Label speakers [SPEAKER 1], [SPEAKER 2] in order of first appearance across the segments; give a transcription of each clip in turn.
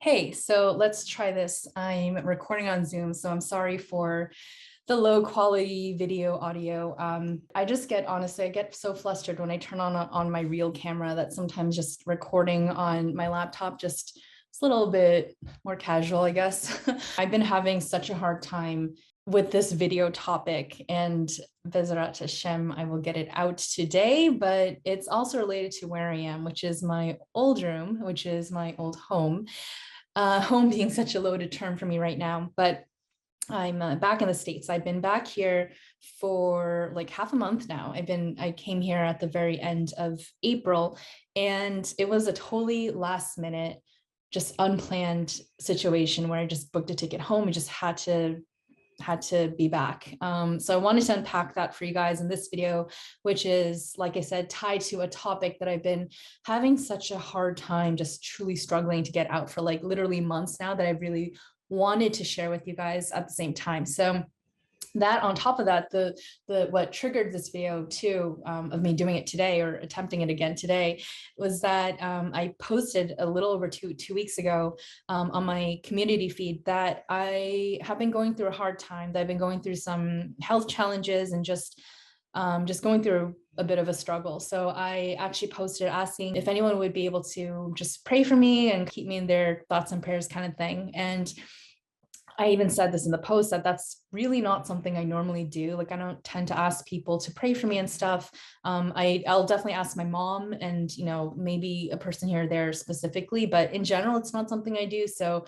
[SPEAKER 1] Hey, so let's try this. I'm recording on Zoom, so I'm sorry for the low quality video audio. Honestly, I get so flustered when I turn on my real camera that sometimes just recording on my laptop just it's a little bit more casual, I guess. I've been having such a hard time with this video topic, and Bezrat Hashem, I will get it out today, but it's also related to where I am, which is my old room, which is my old home. Home being such a loaded term for me right now, but I'm back in the States. I've been back here for like half a month now. I came here at the very end of April, and it was a totally last minute, just unplanned situation where I just booked a ticket home and just had to be back. So I wanted to unpack that for you guys in this video, which is, like I said, tied to a topic that I've been having such a hard time, just truly struggling to get out for like literally months now, that I really wanted to share with you guys at the same time. So that on top of that, the what triggered this video too, of me doing it today or attempting it again today, was that I posted a little over two weeks ago on my community feed that I have been going through a hard time, that I've been going through some health challenges and just going through a bit of a struggle. So I actually posted asking if anyone would be able to just pray for me and keep me in their thoughts and prayers kind of thing. And I even said this in the post that that's really not something I normally do. Like, I don't tend to ask people to pray for me and stuff. I'll definitely ask my mom and, maybe a person here or there specifically, but in general, it's not something I do. So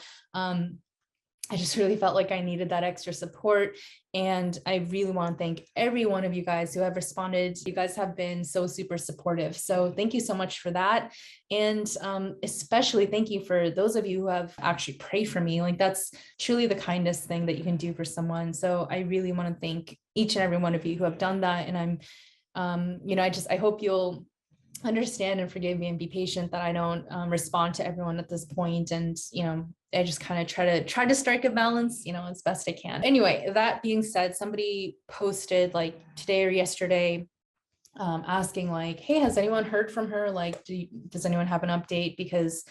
[SPEAKER 1] I just really felt like I needed that extra support. And I really want to thank every one of you guys who have responded. You guys have been so super supportive. So thank you so much for that. And especially thank you for those of you who have actually prayed for me. Like, that's truly the kindest thing that you can do for someone. So I really want to thank each and every one of you who have done that. And I hope you'll understand and forgive me and be patient that I don't respond to everyone at this point. And, I just kind of try to strike a balance, as best I can. Anyway, that being said, somebody posted like today or yesterday, asking like, hey, has anyone heard from her? Like, does anyone have an update? Because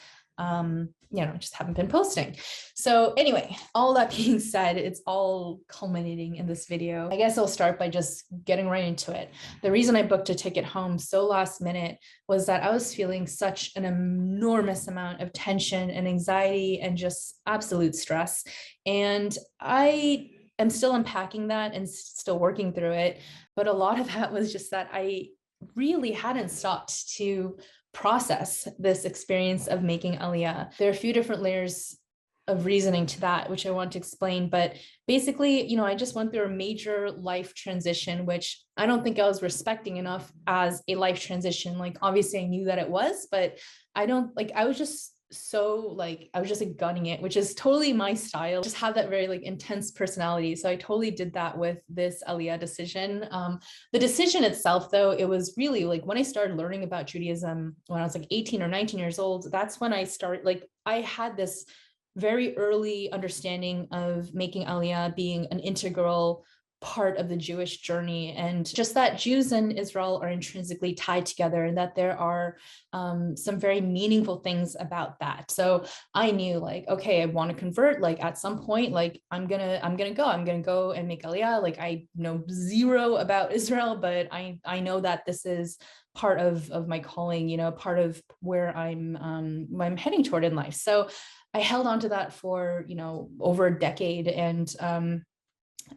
[SPEAKER 1] just haven't been posting. So anyway, all that being said, it's all culminating in this video. I guess I'll start by just getting right into it. The reason I booked a ticket home so last minute was that I was feeling such an enormous amount of tension and anxiety and just absolute stress. And I am still unpacking that and still working through it. But a lot of that was just that I really hadn't stopped to process this experience of making Aliyah. There are a few different layers of reasoning to that, which I want to explain. But basically, I just went through a major life transition, which I don't think I was respecting enough as a life transition. Like, obviously I knew that it was, but I was just gunning it, which is totally my style. Just have that very like intense personality. So I totally did that with this Aliyah decision. The decision itself, though, it was really like when I started learning about Judaism when I was like 18 or 19 years old, that's when I started, like, I had this very early understanding of making Aliyah being an integral part of the Jewish journey, and just that Jews and Israel are intrinsically tied together, and that there are some very meaningful things about that. So I knew, like, okay, I want to convert, like at some point, like I'm gonna go and make Aliyah. Like, I know zero about Israel, but I know that this is part of my calling, part of where I'm heading toward in life. So I held on to that for, over a decade. And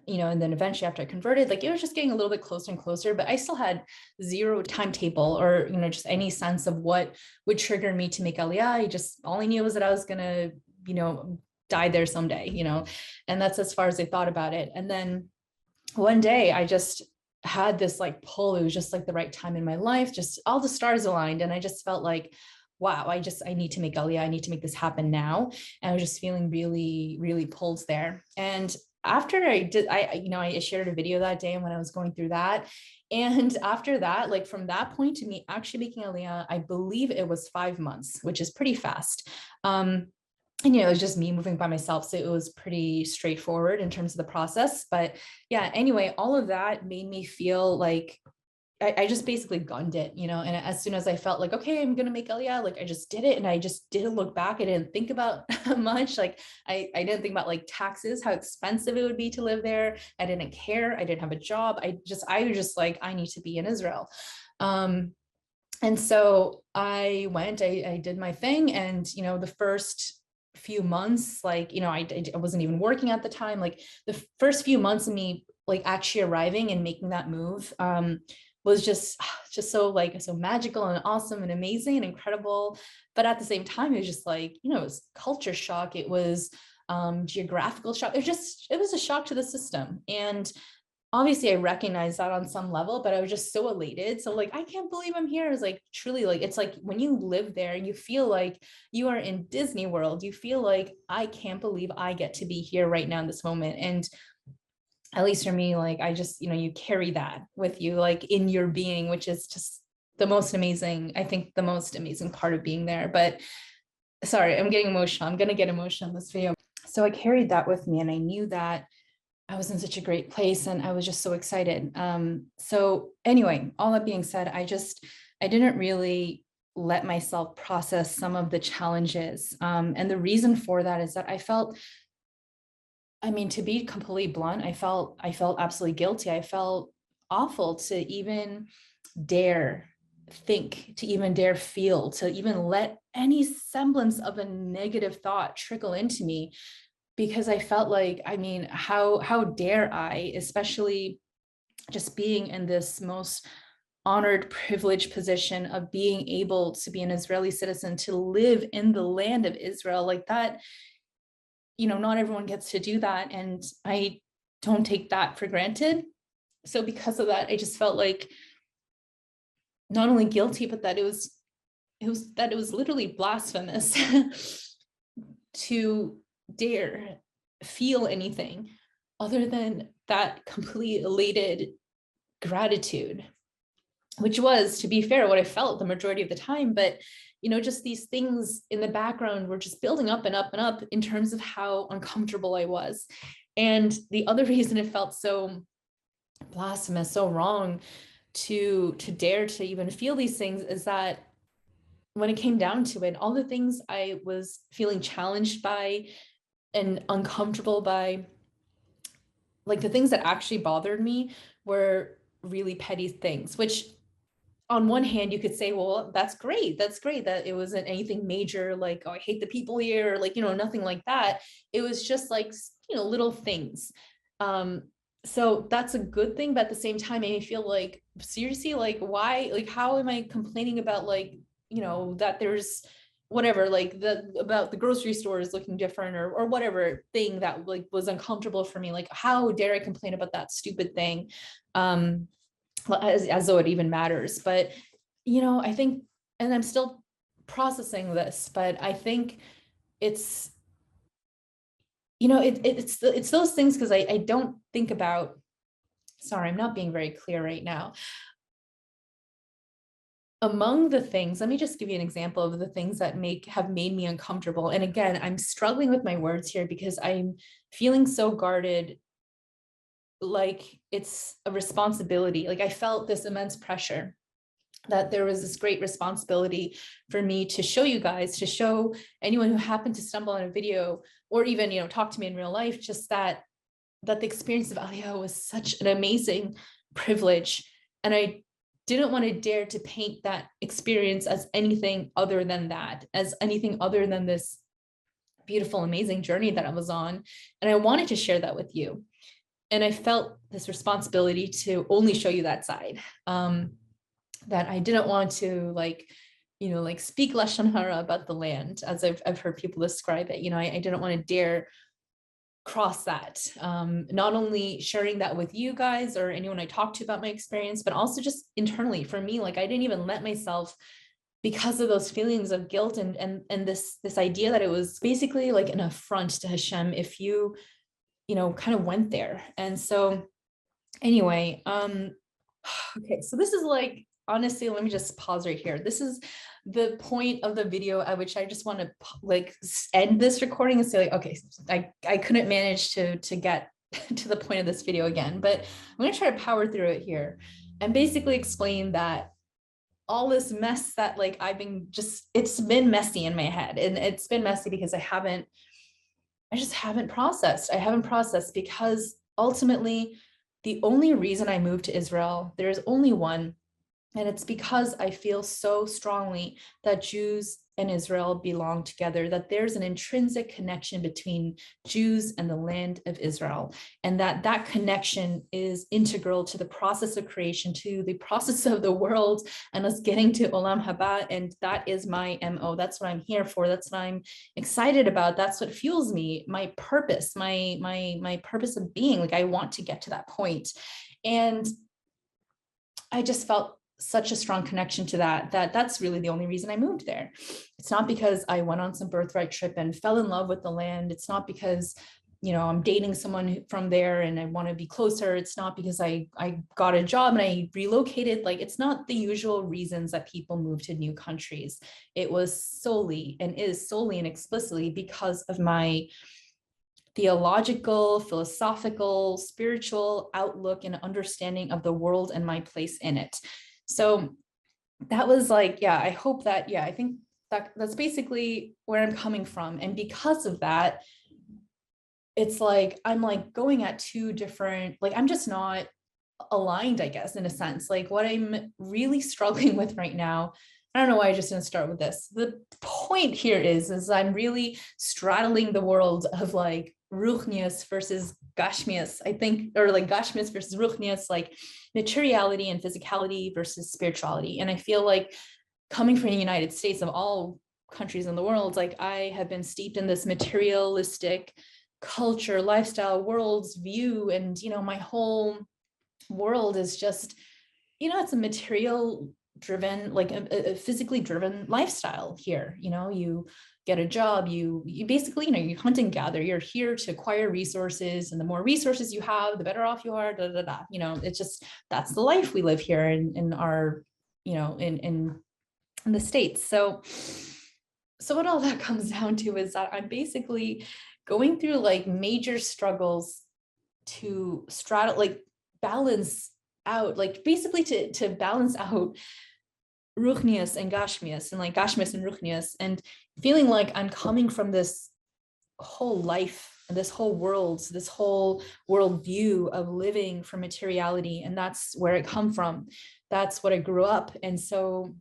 [SPEAKER 1] and then eventually after I converted, like, it was just getting a little bit closer and closer, but I still had zero timetable or, just any sense of what would trigger me to make Aliyah. All I knew was that I was going to, die there someday, and that's as far as I thought about it. And then one day I just had this like pull. It was just like the right time in my life, just all the stars aligned. And I just felt like, wow, I need to make Aliyah. I need to make this happen now. And I was just feeling really, really pulled there. And after I did, I shared a video that day when I was going through that. And after that, like from that point to me actually making Aliyah, I believe it was 5 months, which is pretty fast. And it was just me moving by myself, so it was pretty straightforward in terms of the process. But yeah, anyway, all of that made me feel like I just basically gunned it, you know, and as soon as I felt like, okay, I'm going to make Aliyah, like I just did it. And I just didn't look back. I didn't think about much. Like I didn't think about like taxes, how expensive it would be to live there. I didn't care. I didn't have a job. I was just like, I need to be in Israel. And so I went, I did my thing. And, you know, the first few months, like, you know, I wasn't even working at the time. Like the first few months of me, like actually arriving and making that move, was just so like so magical and awesome and amazing and incredible. But at the same time, it was just like, you know, it was culture shock. It was geographical shock. It was a shock to the system. And obviously I recognize that on some level, but I was just so elated. So like, I can't believe I'm here. It's like truly like, it's like when you live there, you feel like you are in Disney World. You feel like, I can't believe I get to be here right now in this moment. And at least for me, like I just, you know, you carry that with you, like in your being, which is just the most amazing, I think the most amazing part of being there. But sorry, I'm getting emotional. I'm going to get emotional in this video. So I carried that with me, and I knew that I was in such a great place, and I was just so excited. So anyway, all that being said, I didn't really let myself process some of the challenges. And the reason for that is that I felt, I mean, to be completely blunt, I felt absolutely guilty. I felt awful to even dare think, to even dare feel, to even let any semblance of a negative thought trickle into me, because I felt like, I mean, how dare I, especially just being in this most honored, privileged position of being able to be an Israeli citizen, to live in the land of Israel like that. You know, not everyone gets to do that. And I don't take that for granted. So because of that, I just felt like not only guilty, but that it was literally blasphemous to dare feel anything other than that complete elated gratitude, which was, to be fair, what I felt the majority of the time. But, you know, just these things in the background were just building up and up and up in terms of how uncomfortable I was. And the other reason it felt so blasphemous, so wrong to dare to even feel these things is that when it came down to it, all the things I was feeling challenged by and uncomfortable by, like the things that actually bothered me, were really petty things, which on one hand you could say, well, that's great that it wasn't anything major, like, oh, I hate the people here, or like, you know, nothing like that. It was just like, you know, little things. So that's a good thing, but at the same time made me feel like, seriously, like why, like how am I complaining about, like, you know, that there's whatever, like about the grocery store is looking different, or whatever thing that like was uncomfortable for me, like how dare I complain about that stupid thing, as though it even matters. But, you know, I think, and I'm still processing this, but I think it's, you know, it's those things, because I don't think about, sorry, I'm not being very clear right now. Among the things, let me just give you an example of the things that have made me uncomfortable. And again, I'm struggling with my words here because I'm feeling so guarded, like it's a responsibility. Like I felt this immense pressure, that there was this great responsibility for me to show you guys, to show anyone who happened to stumble on a video, or even, you know, talk to me in real life, just that the experience of Aliyah was such an amazing privilege. And I didn't want to dare to paint that experience as anything other than that, as anything other than this beautiful, amazing journey that I was on. And I wanted to share that with you. And I felt this responsibility to only show you that side. That I didn't want to, like, you know, like speak Lashon Hara about the land, as I've heard people describe it. You know, I didn't want to dare cross that. Not only sharing that with you guys or anyone I talked to about my experience, but also just internally for me, like I didn't even let myself, because of those feelings of guilt and this idea that it was basically like an affront to Hashem if you know, kind of went there. And so anyway, okay, so this is like, honestly, let me just pause right here. This is the point of the video at which I just want to like end this recording and say like, okay, I couldn't manage to get to the point of this video again, but I'm going to try to power through it here. and basically explain that all this mess that like it's been messy in my head, and it's been messy because I just haven't processed. I haven't processed because ultimately the only reason I moved to Israel, there's only one, and it's because I feel so strongly that Jews and Israel belong together, that there's an intrinsic connection between Jews and the land of Israel, and that connection is integral to the process of creation, to the process of the world, and us getting to Olam Haba. And that is my MO. That's what I'm here for. That's what I'm excited about. That's what fuels me, my purpose, my purpose of being. Like, I want to get to that point. And I just felt such a strong connection to that's really the only reason I moved there. It's not because I went on some birthright trip and fell in love with the land. It's not because, I'm dating someone from there and I want to be closer. It's not because I got a job and I relocated. Like, it's not the usual reasons that people move to new countries. It was solely and is solely and explicitly because of my theological, philosophical, spiritual outlook and understanding of the world and my place in it. So that was like, yeah, I hope that, yeah, I think that's basically where I'm coming from. And because of that, it's like, I'm like going at two different, like, I'm just not aligned, I guess, in a sense. Like, what I'm really struggling with right now, I don't know why I just didn't start with this. The point here is I'm really straddling the world of like ruchnius versus gashmius, I think, or like gashmius versus ruchnius, like materiality and physicality versus spirituality. And I feel like, coming from the United States, of all countries in the world, like, I have been steeped in this materialistic culture, lifestyle, world's view. And, my whole world is just, it's a material driven, like a physically driven lifestyle here. You get a job, you basically, you hunt and gather, you're here to acquire resources, and the more resources you have, the better off you are, it's just, that's the life we live here in our, in the States. So what all that comes down to is that I'm basically going through like major struggles to straddle, like, balance out, like, basically to balance out ruchnius and gashmius, and like gashmius and ruchnius, and feeling like I'm coming from this whole life and this whole world view of living for materiality, and that's where I come from. That's what I grew up. And so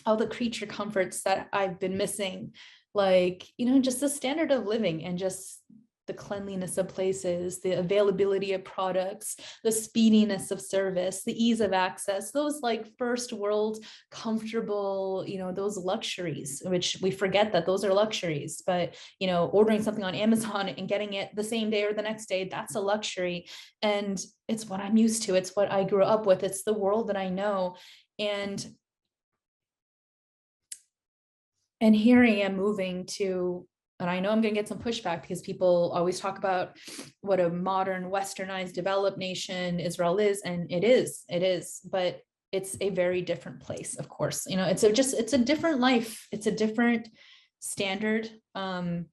[SPEAKER 1] all the creature comforts that I've been missing, like, just the standard of living and just the cleanliness of places, the availability of products, the speediness of service, the ease of access, those like first world comfortable, those luxuries, which we forget that those are luxuries. But, ordering something on Amazon and getting it the same day or the next day, that's a luxury. And it's what I'm used to. It's what I grew up with. It's the world that I know. And here I am moving to, and I know I'm going to get some pushback because people always talk about what a modern, westernized, developed nation Israel is, and it is, but it's a very different place, of course. It's a different life. It's a different standard. And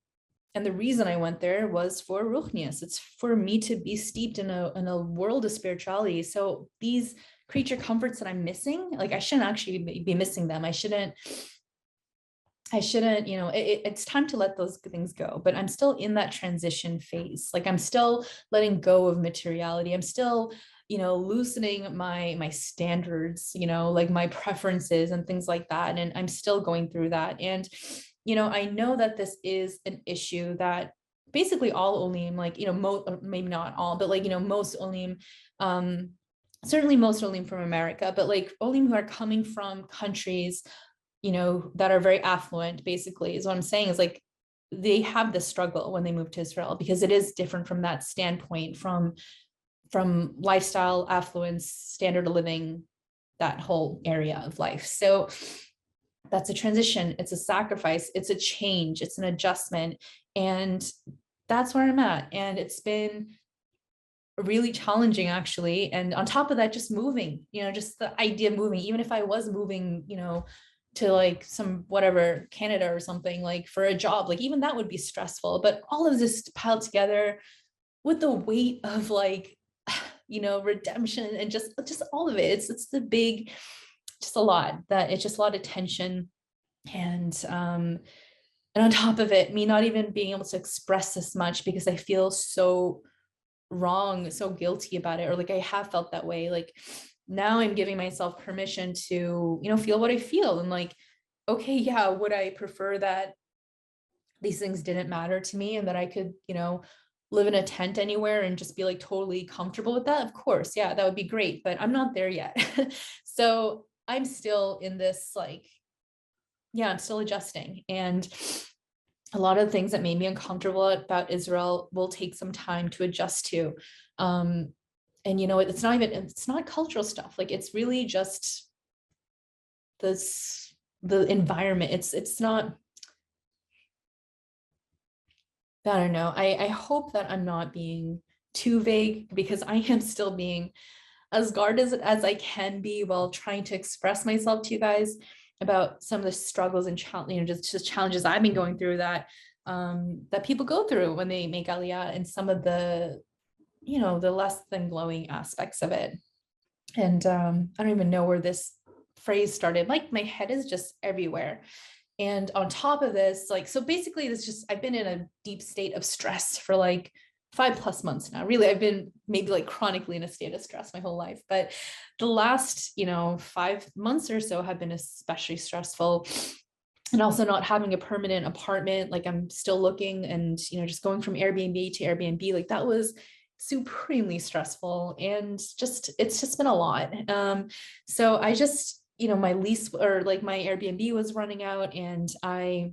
[SPEAKER 1] the reason I went there was for ruchnius. It's for me to be steeped in a world of spirituality. So these creature comforts that I'm missing, like, I shouldn't actually be missing them. I shouldn't, it's time to let those things go, but I'm still in that transition phase. Like, I'm still letting go of materiality. I'm still, loosening my standards, like my preferences and things like that. And I'm still going through that. And, I know that this is an issue that basically all Olim, like, maybe not all, but like, most Olim, certainly most Olim from America, but like Olim who are coming from countries that are very affluent, basically, is what I'm saying, is like, they have this struggle when they move to Israel, because it is different from that standpoint, from lifestyle, affluence, standard of living, that whole area of life. So that's a transition. It's a sacrifice. It's a change. It's an adjustment. And that's where I'm at. And it's been really challenging, actually. And on top of that, just moving, just the idea of moving, even if I was moving, to like some whatever Canada or something, like for a job, like even that would be stressful. But all of this piled together with the weight of like redemption, and just all of it. It's the big, just a lot, that it's just a lot of tension. And on top of it, me not even being able to express this much because I feel so wrong, so guilty about it, or like I have felt that way. Like now I'm giving myself permission to, feel what I feel. And like, okay, yeah, would I prefer that these things didn't matter to me and that I could, live in a tent anywhere and just be like totally comfortable with that? Of course, yeah, that would be great, but I'm not there yet. So I'm still in this, like, yeah, I'm still adjusting. And a lot of things that made me uncomfortable about Israel will take some time to adjust to. And it's not cultural stuff. Like, it's really just the environment. It's not, I don't know. I hope that I'm not being too vague, because I am still being as guarded as I can be while trying to express myself to you guys about some of the struggles and just challenges I've been going through, that people go through when they make Aliyah, and some of the, the less than glowing aspects of it. And I don't even know where this phrase started. Like, my head is just everywhere. And on top of this, like, so basically I've been in a deep state of stress for like 5+ months now. Really, I've been maybe like chronically in a state of stress my whole life, but the last, 5 months or so have been especially stressful. And also not having a permanent apartment, like I'm still looking, and, just going from Airbnb to Airbnb, like that was supremely stressful. And it's just been a lot. So I just, my lease, or like my Airbnb, was running out, and I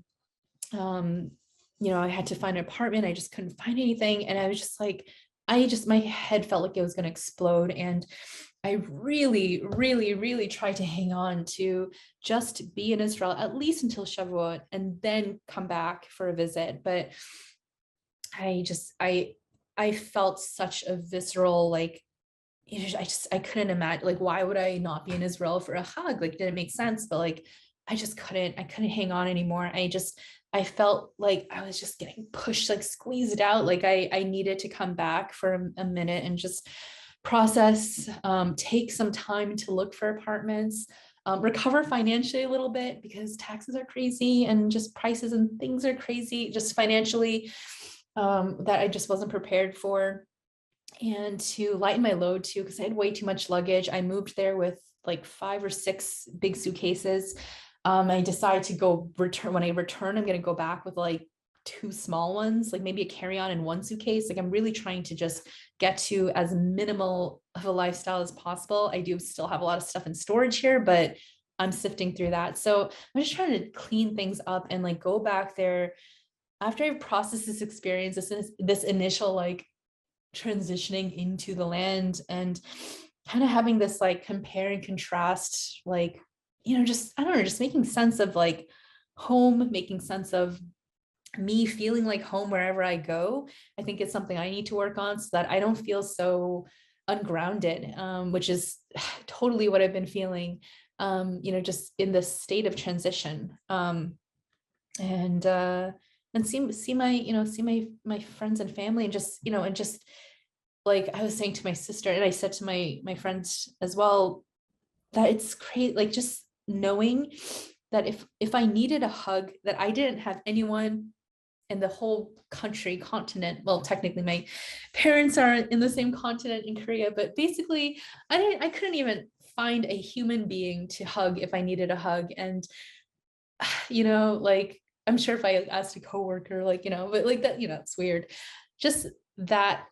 [SPEAKER 1] had to find an apartment. I just couldn't find anything. And I was just like, my head felt like it was going to explode. And I really, really, really tried to hang on to just be in Israel at least until Shavuot, and then come back for a visit. But I felt such a visceral, like, I couldn't imagine, like, why would I not be in Israel for a hug? Like, didn't make sense. But like, I couldn't hang on anymore. I felt like I was just getting pushed, like squeezed out. Like I needed to come back for a minute and just process, take some time to look for apartments, recover financially a little bit, because taxes are crazy and just prices and things are crazy, just financially, that I just wasn't prepared for. And to lighten my load too, because I had way too much luggage. I moved there with like 5 or 6 big suitcases. I decided to return. When I return, I'm going to go back with like 2 small ones, like maybe a carry-on and 1 suitcase. Like, I'm really trying to just get to as minimal of a lifestyle as possible. I do still have a lot of stuff in storage here, but I'm sifting through that. So I'm just trying to clean things up and like go back there after I've processed this experience, this initial like transitioning into the land, and kind of having this like compare and contrast, like, just, I don't know, just making sense of like home, making sense of me feeling like home wherever I go. I think it's something I need to work on, so that I don't feel so ungrounded, which is totally what I've been feeling, just in this state of transition. And see my friends and family, and just like I was saying to my sister, and I said to my friends as well, that it's crazy, like just knowing that if I needed a hug, that I didn't have anyone in the whole continent. Well, technically my parents are in the same continent in Korea, but basically I couldn't even find a human being to hug if I needed a hug. And like, I'm sure if I asked a coworker, like, but like that, it's weird. Just that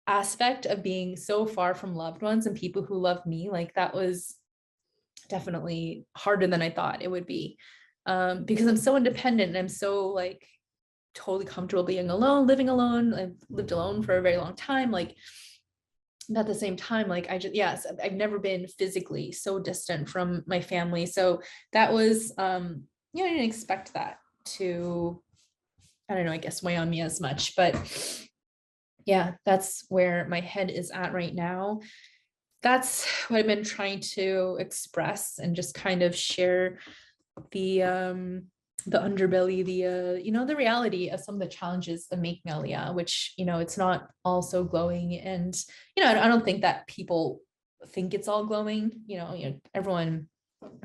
[SPEAKER 1] aspect of being so far from loved ones and people who love me, like that was definitely harder than I thought it would be, because I'm so independent, and I'm so like totally comfortable being alone, living alone. I've lived alone for a very long time. Like, at the same time, like yes, I've never been physically so distant from my family. So that was, I didn't expect that to, I don't know, I guess weigh on me as much. But yeah, that's where my head is at right now. That's what I've been trying to express and just kind of share the the underbelly, the reality of some of the challenges of making Aliyah, which, it's not all so glowing. And, I don't think that people think it's all glowing. Everyone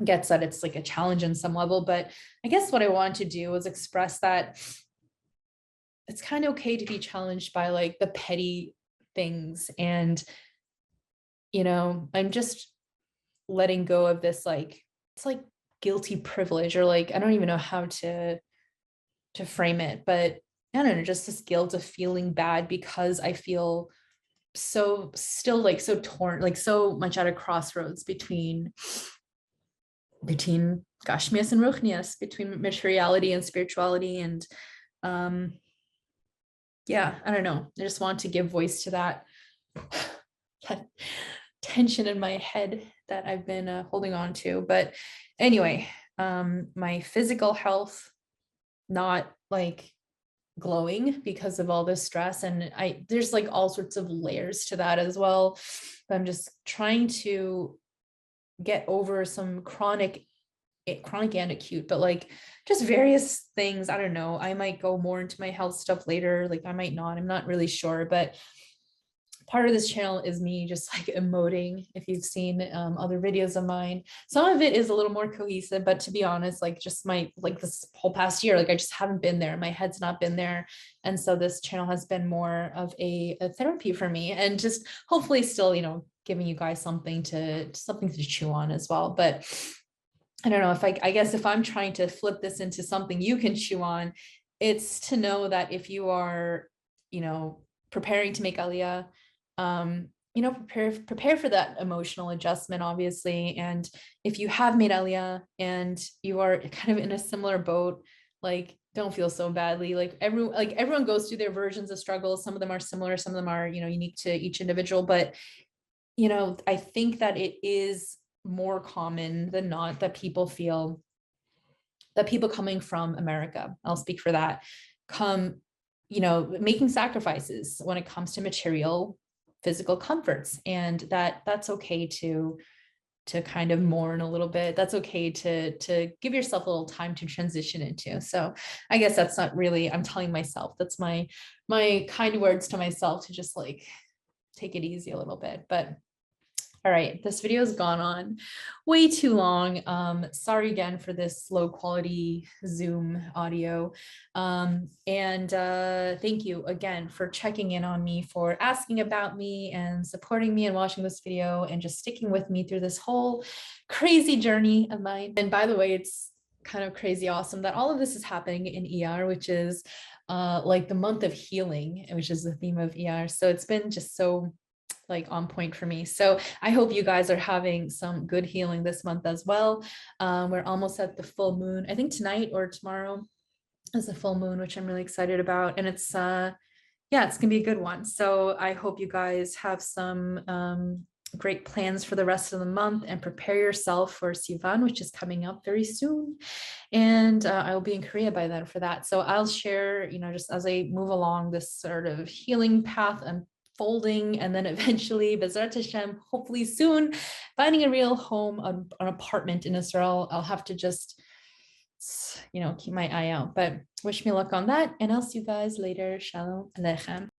[SPEAKER 1] gets that it's like a challenge in some level, but I guess what I wanted to do was express that it's kind of okay to be challenged by like the petty things. And, I'm just letting go of this, like, it's like guilty privilege, or like, I don't even know how to frame it, but I don't know, just this guilt of feeling bad because I feel so still like so torn, like so much at a crossroads between Gashmias and Ruchnias, between materiality and spirituality. And yeah, I don't know. I just want to give voice to that, that tension in my head that I've been holding on to. But anyway, my physical health, not like glowing because of all this stress. And there's like all sorts of layers to that as well. I'm just trying to get over some chronic and acute, but like just various things. I don't know. I might go more into my health stuff later. Like I might not, I'm not really sure, but part of this channel is me just like emoting. If you've seen other videos of mine, some of it is a little more cohesive, but to be honest, like just like this whole past year, like I just haven't been there. My head's not been there. And so this channel has been more of a therapy for me, and just hopefully still, giving you guys something to chew on as well. But I don't know, if I guess if I'm trying to flip this into something you can chew on, it's to know that if you are, preparing to make Aliyah, prepare for that emotional adjustment, obviously. And if you have made Aliyah and you are kind of in a similar boat, like don't feel so badly. Like everyone goes through their versions of struggles. Some of them are similar, some of them are, unique to each individual. But I think that it is more common than not that people feel that people coming from America, I'll speak for that, come, making sacrifices when it comes to material, physical comforts. And that's okay to kind of mourn a little bit. That's okay to give yourself a little time to transition into. So I guess that's not really, I'm telling myself, that's my kind words to myself, to just like take it easy a little bit. But all right, this video has gone on way too long. Sorry again for this low quality Zoom audio. And thank you again for checking in on me, for asking about me and supporting me and watching this video and just sticking with me through this whole crazy journey of mine. And by the way, it's kind of crazy awesome that all of this is happening in ER, which is like the month of healing, which is the theme of ER. So it's been just so like on point for me. So I hope you guys are having some good healing this month as well. We're almost at the full moon. I think tonight or tomorrow is the full moon, which I'm really excited about. And it's it's gonna be a good one. So I hope you guys have some great plans for the rest of the month, and prepare yourself for Sivan, which is coming up very soon. And I will be in Korea by then for that. So I'll share, just as I move along this sort of healing path and folding, and then eventually, Bezrat Hashem, hopefully soon, finding a real home, an apartment in Israel. I'll have to just, keep my eye out. But wish me luck on that, and I'll see you guys later. Shalom Aleichem.